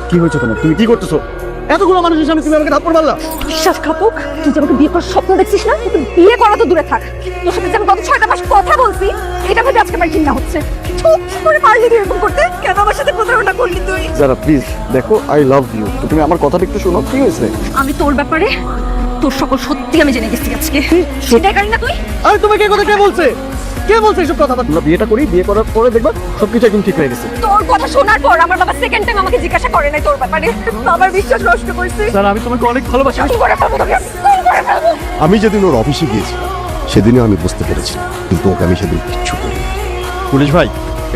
কি হয়েছে তোমার? তুমি কি করতেছো? এতগুলো মানুষের সামনে তুমি আমাকে থাপ্পড় মারলা। বিশ্বাসঘাতক! তুই যে আমাকে বিয়ে করার স্বপ্ন দেখছিস না, তুই বিয়ে করা তো দূরে থাক, তোর সাথে যে আমি গত 6টা মাস কথা বলছি এটা ভেবে আজকে আমার ঘৃণা হচ্ছে। চুপ করে পারলি তুই এরকম করতে? কেন আমার সাথে প্রতারণা করলি তুই? যারা প্লিজ দেখো, আই লাভ ইউ। তুমি আমার কথাটা একটু শোনো। কি হয়েছে? আমি তোর ব্যাপারে তোর সকল সত্যি আমি জেনে গেছি আজকে। সেটাই কারি না তুই? আরে তোমাকে এই কথা কে বলছে? কে বলছে এসব কথা? আমরা বিয়েটা করি, বিয়ে করার পরে দেখবা সবকিছু একদম ঠিক হয়ে গেছে। তোর কথা শোনার পর আমার বাবা সেকেন্ড টাইম আমাকে জিজ্ঞাসা করে নাই তোর ব্যাপারে। বাবার বিশ্বাস নষ্ট করছিস। স্যার, আমি তোমাকে অনেক ভালোবাসি। কি করে ফেলবো তোকে? কি করে ফেলবো? আমি যেদিন ওর অফিসে গিয়েছি সেদিনও আমি বুঝতে পেরেছি, কিন্তু ওকে আমি সেদিন কিচ্ছু করি। পুলিশ ভাই,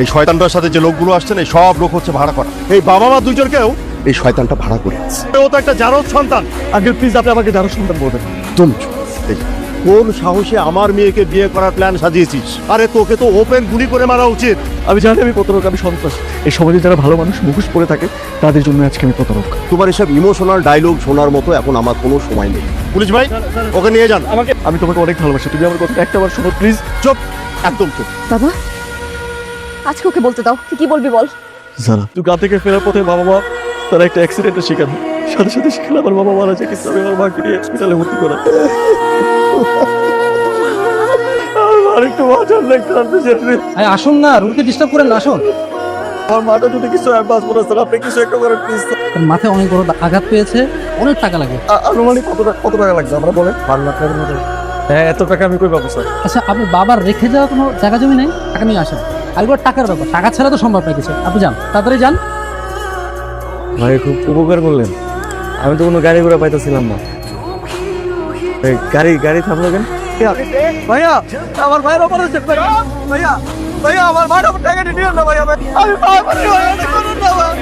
এই শয়তানটার সাথে যে লোকগুলো আসছে না, এই সব লোক হচ্ছে ভাড়া করা। এই বাবা মা দুজনকেও এই শয়তানটা ভাড়া করে আছে। ও তো একটা জারদ সন্তান। আঙ্কেল প্লিজ, আপনি আমাকে যারা সন্তান বলবেন। একদম চুপ। এই কোন সাহসে আমার মেয়েকে বিয়ে করার প্ল্যান সাজিয়েছিস? আরে তোকে তো ওপেন গুলি করে মারা উচিত। আমি জানি আমি প্রতারক, আমি সন্ত্রাস। এই সমাজে যারা ভালো মানুষ মুখোশ পরে থাকে তাদের জন্য আজকে আমি প্রতারক। তোমার এসব ইমোশনাল ডায়লগ শোনার মতো এখন আমার কোনো সময় নেই। পুলিশ ভাই, ওকে নিয়ে যান। আমি তোমাকে অনেক ভালোবাসি, তুমি আমার কথা একটা বার শোনো প্লিজ। চুপ, একদম চুপ। বাবা, আজকে ওকে বলতে দাও, তুই কি বলবি বল। যারা দোকান থেকে ফেরার পথে বাবা মা তারা একটা অ্যাক্সিডেন্টের শিকার হয়। সাথে সাথে সেখানে আমার বাবা মারা যায়, কিন্তু আমি আমার মাকে নিয়ে হসপিটালে ভর্তি করা। আমার একটু বাঁচার দেখতে পারতেছেন। আসুন না, রুমকে ডিস্টার্ব করেন না, আসুন। আমার মাটা যদি কিছু অ্যাডভান্স বলে স্যার, আপনি কিছু একটা করেন প্লিজ। তার মাথায় অনেক বড় আঘাত পেয়েছে, অনেক টাকা লাগে। আনুমানিক কত টাকা লাগবে আমরা বলেন? 12 লাখ টাকার মতো। হ্যাঁ, এত টাকা আমি কই পাবো স্যার? আচ্ছা, আপনার বাবার রেখে যাওয়া কোনো জায়গা জমি নেই? টাকা নিয়ে আসেন। আর এগুলো টাকার ব্যাপার, টাকা ছাড়া তো সম্ভব নয় কিছু। আপনি যান, তাড়াতাড়ি যান। ভাই খুব উপকার করলেন, আমি তো কোনো গাড়ি ঘোড়া পাইতেছিলাম না। এই গাড়ি থামলো কেন? ভাইয়া, আমার ভাইয়ের অপারেশন। ভাইয়া ভাইয়া, আমার ভাইয়ের উপর টাকা নিয়ে না ভাইয়া। আমি পারি ভাইয়া, করুন না ভাই।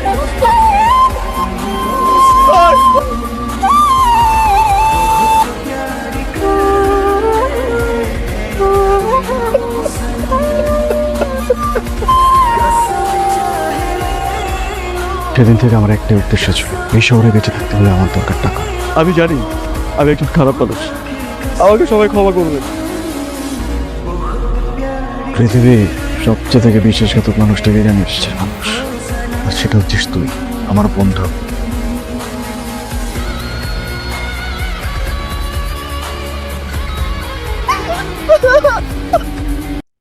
সেদিন থেকে আমার একটাই উদ্দেশ্য ছিল, এই শহরে বেঁচে থাকতে হলে আমার দরকার টাকা। আমি জানি আমি একজন খারাপ মানুষ, আমাকে সবাই ক্ষমা করবেন। পৃথিবীর সবচেয়ে থেকে বিশ্বাসঘাতক মানুষটাকে জানিস যে মানুষ, আর সেটা হচ্ছিস তুই, আমার বন্ধু।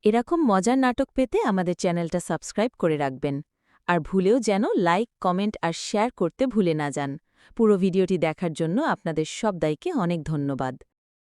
এরকম মজার নাটক পেতে আমাদের চ্যানেলটা সাবস্ক্রাইব করে রাখবেন। আর ভুলেও যেন লাইক, কমেন্ট আর শেয়ার করতে ভুলে না যান। পুরো ভিডিওটি দেখার জন্য আপনাদের সবাইকে অনেক ধন্যবাদ।